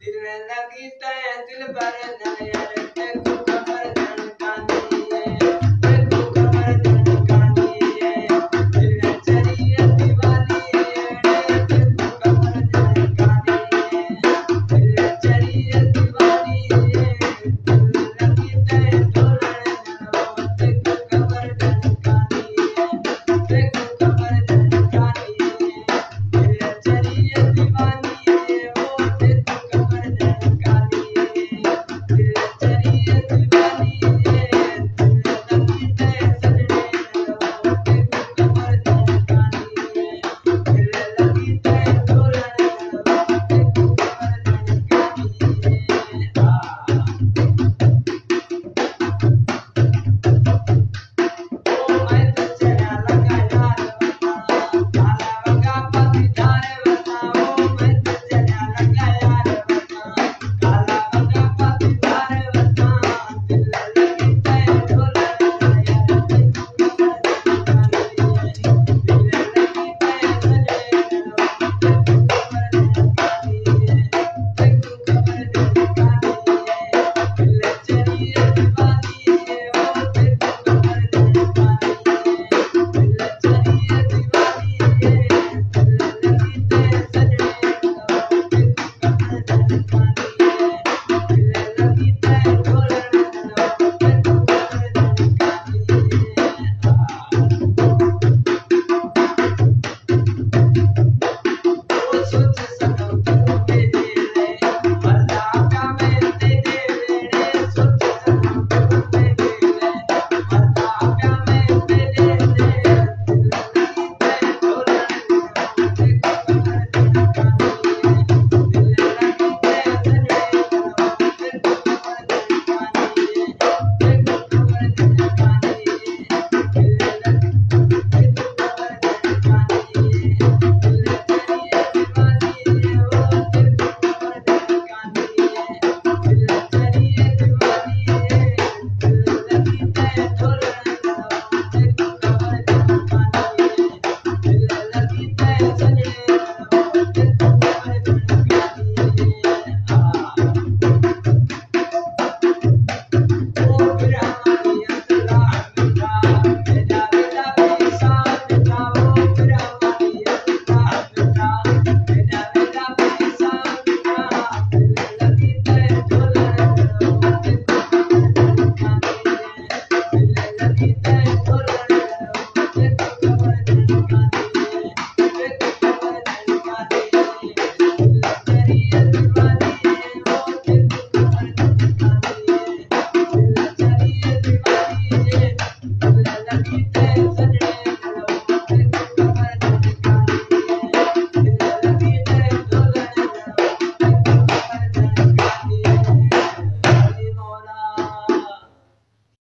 दिल लगी तय दिल भर नया देखो कमर धड़कानी है देखो कमर धड़कानी है दिल चरिया दीवानी है देखो कमर धड़कानी है दिल चरिया दीवानी है दिल लगी तय ढोलने देखो कमर धड़कानी है देखो कमर धड़कानी है दिल चरिया दीवानी है ओ देखो कमर धड़कानी है दिल चरिया दीवानी है दिल लगी तय सजने देखो कमर धड़कानी है दिल लगी तय ढोलने देखो कमर धड़कानी है मैं तो चला लगा यार काला वगा पतिधार बताओ मैं तो चला लगा यार काला वगा पतिधार बता दिल लगी तय ढोलने यार देखो कमर धड़कानी है दिल लगी तय सजने देखो कमर धड़कानी है देखो कमर धड़कानी है दिल चरिया दीवानी है ओ देखो कमर धड़कानी है दिल चरिया दीवानी है दिल लगी तय सजने देखो कमर धड़कानी